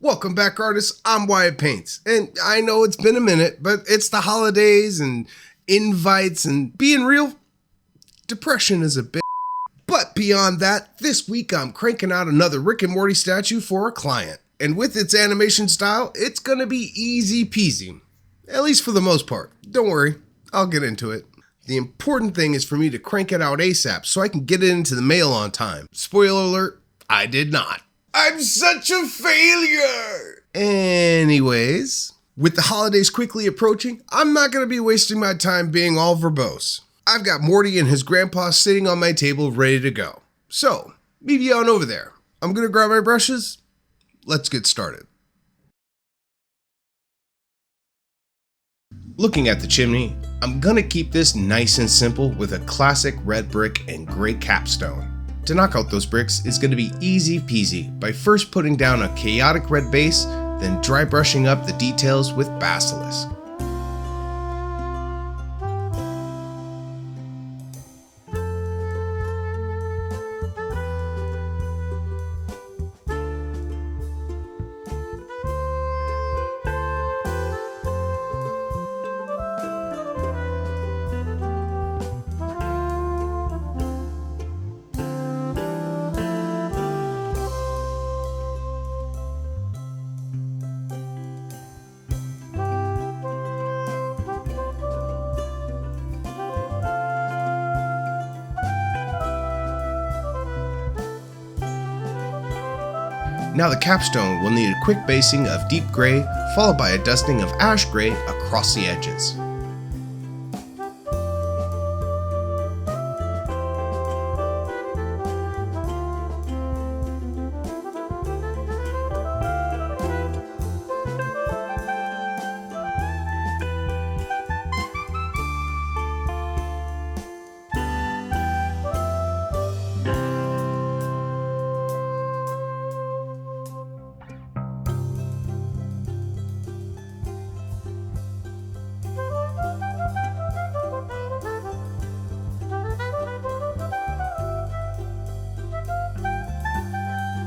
Welcome back, artists. I'm Wyatt Paints, and I know it's been a minute, but it's the holidays and invites and being real, depression is a bit. But beyond that, this week I'm cranking out another Rick and Morty statue for a client, and with its animation style, it's gonna be easy peasy, at least for the most part. Don't worry, I'll get into it. The important thing is for me to crank it out ASAP so I can get it into the mail on time. Spoiler alert, I did not. I'm such a failure! Anyways, with the holidays quickly approaching, I'm not going to be wasting my time being all verbose. I've got Morty and his grandpa sitting on my table ready to go. So, meet you on over there. I'm going to grab my brushes. Let's get started. Looking at the chimney, I'm going to keep this nice and simple with a classic red brick and gray capstone. To knock out those bricks is going to be easy peasy by first putting down a chaotic red base, then dry brushing up the details with basilisk. Now the capstone will need a quick basing of deep gray, followed by a dusting of ash gray across the edges.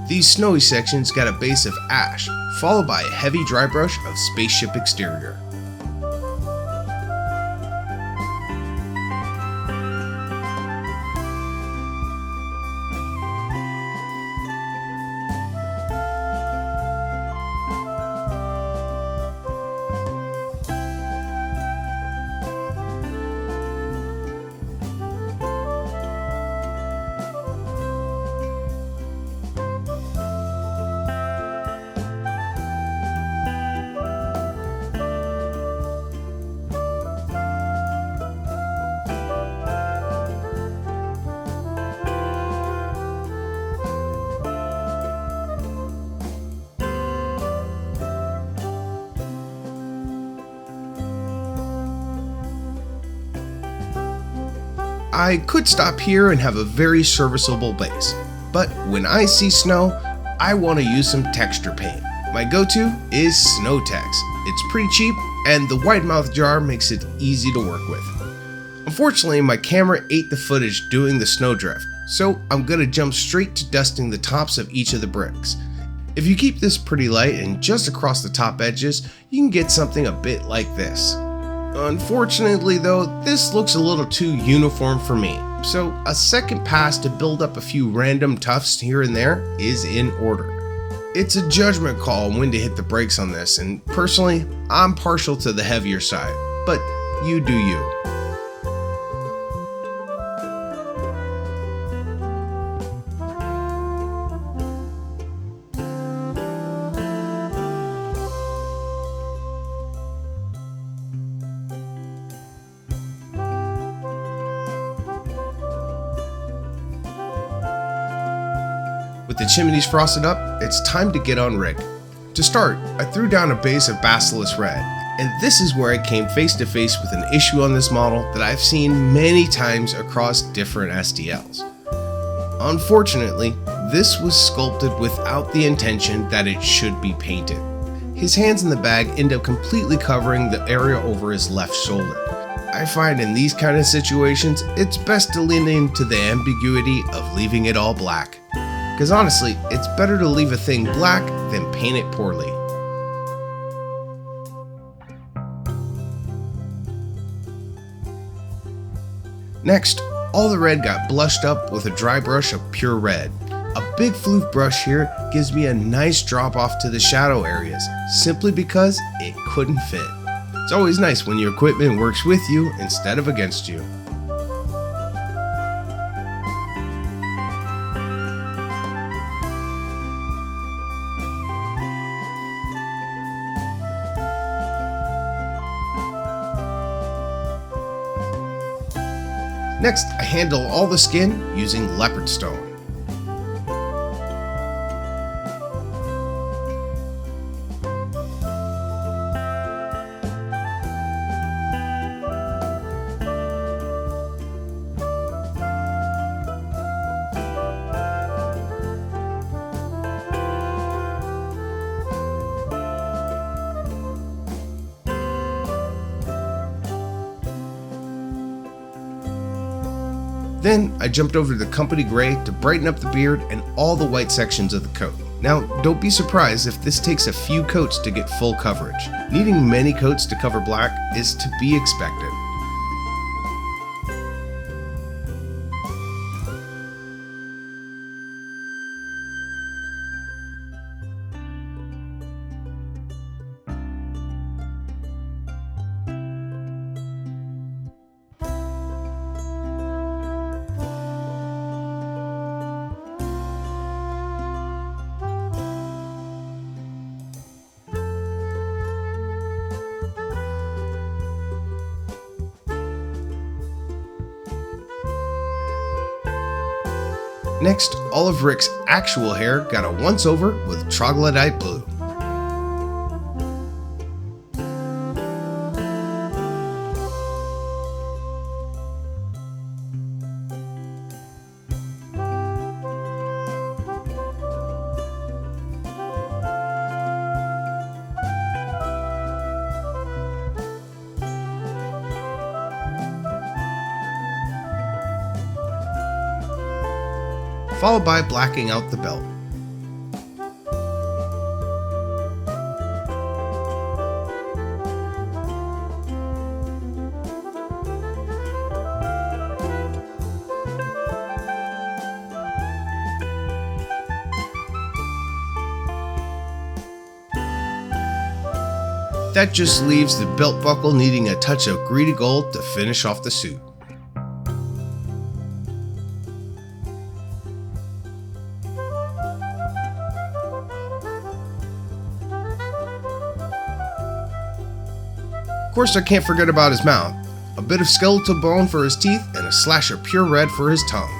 These snowy sections got a base of ash, followed by a heavy dry brush of spaceship exterior. I could stop here and have a very serviceable base, but when I see snow, I want to use some texture paint. My go-to is Snowtex. It's pretty cheap, and the wide mouth jar makes it easy to work with. Unfortunately, my camera ate the footage doing the snowdrift, so I'm going to jump straight to dusting the tops of each of the bricks. If you keep this pretty light and just across the top edges, you can get something a bit like this. Unfortunately though, this looks a little too uniform for me, so a second pass to build up a few random tufts here and there is in order. It's a judgment call when to hit the brakes on this, and personally, I'm partial to the heavier side, but you do you. With the chimneys frosted up, it's time to get on Rick. To start, I threw down a base of basilisk red, and this is where I came face to face with an issue on this model that I've seen many times across different STLs. Unfortunately, this was sculpted without the intention that it should be painted. His hands in the bag end up completely covering the area over his left shoulder. I find in these kind of situations, it's best to lean into the ambiguity of leaving it all black. Because honestly, it's better to leave a thing black then paint it poorly. Next, all the red got blushed up with a dry brush of pure red. A big floof brush here gives me a nice drop off to the shadow areas, simply because it couldn't fit. It's always nice when your equipment works with you instead of against you. Next, I handle all the skin using leopard stone. Then I jumped over to the company gray to brighten up the beard and all the white sections of the coat. Now, don't be surprised if this takes a few coats to get full coverage. Needing many coats to cover black is to be expected. Next, all of Rick's actual hair got a once-over with troglodyte blue. Followed by blacking out the belt. That just leaves the belt buckle needing a touch of greedy gold to finish off the suit. Of course, I can't forget about his mouth. A bit of skeletal bone for his teeth and a slash of pure red for his tongue.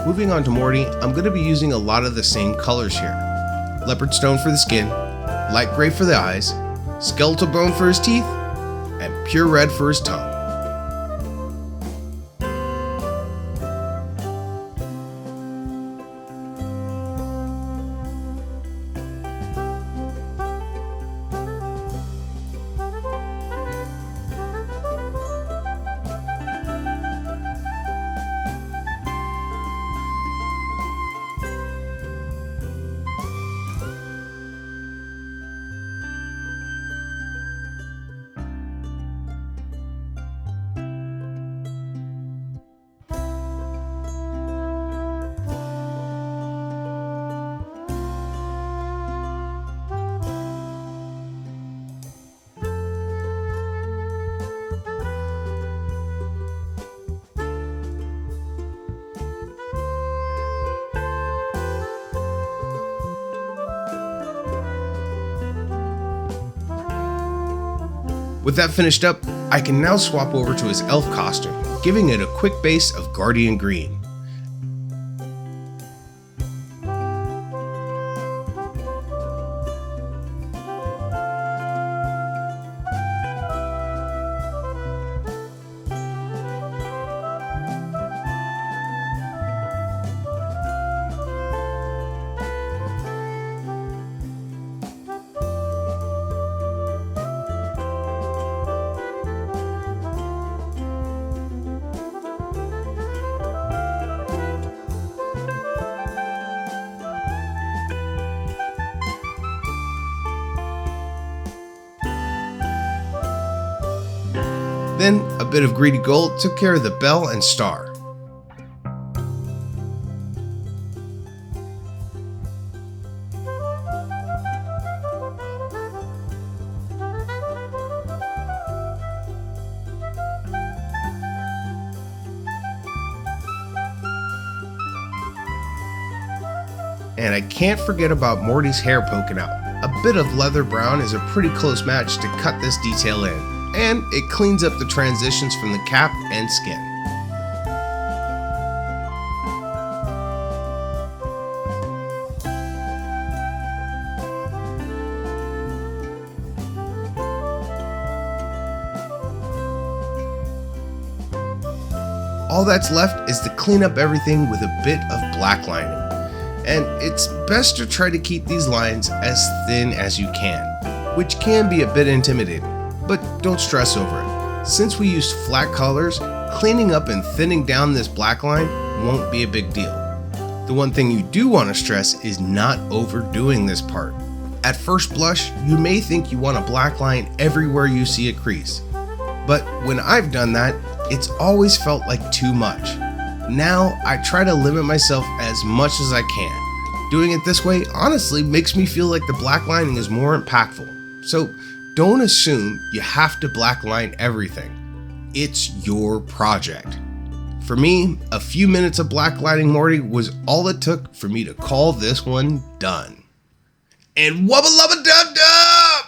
Moving on to Morty, I'm going to be using a lot of the same colors here. Leopard stone for the skin, light gray for the eyes, skeletal bone for his teeth, and pure red for his tongue. With that finished up, I can now swap over to his elf costume, giving it a quick base of Guardian Green. Then a bit of greedy gold took care of the bell and star. And I can't forget about Morty's hair poking out. A bit of leather brown is a pretty close match to cut this detail in, and it cleans up the transitions from the cap and skin. All that's left is to clean up everything with a bit of black lining. And it's best to try to keep these lines as thin as you can, which can be a bit intimidating, but don't stress over it. Since we used flat colors, cleaning up and thinning down this black line won't be a big deal. The one thing you do want to stress is not overdoing this part. At first blush, you may think you want a black line everywhere you see a crease, but when I've done that, it's always felt like too much. Now, I try to limit myself as much as I can. Doing it this way honestly makes me feel like the black lining is more impactful. So don't assume you have to black line everything. It's your project. For me, a few minutes of black lining Morty was all it took for me to call this one done. And wubba lubba dub dub!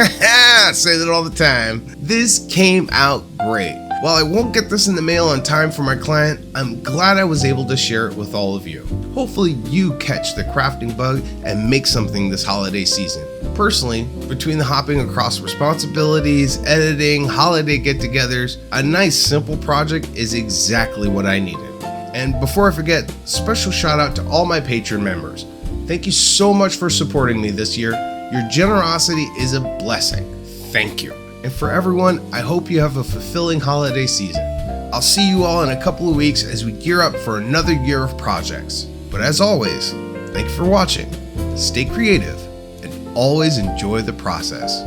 I say that all the time. This came out great. While I won't get this in the mail on time for my client, I'm glad I was able to share it with all of you. Hopefully you catch the crafting bug and make something this holiday season. Personally, between the hopping across responsibilities, editing, holiday get-togethers, a nice simple project is exactly what I needed. And before I forget, special shout out to all my Patreon members. Thank you so much for supporting me this year. Your generosity is a blessing. Thank you. And for everyone, I hope you have a fulfilling holiday season. I'll see you all in a couple of weeks as we gear up for another year of projects. But as always, thank you for watching, stay creative, and always enjoy the process.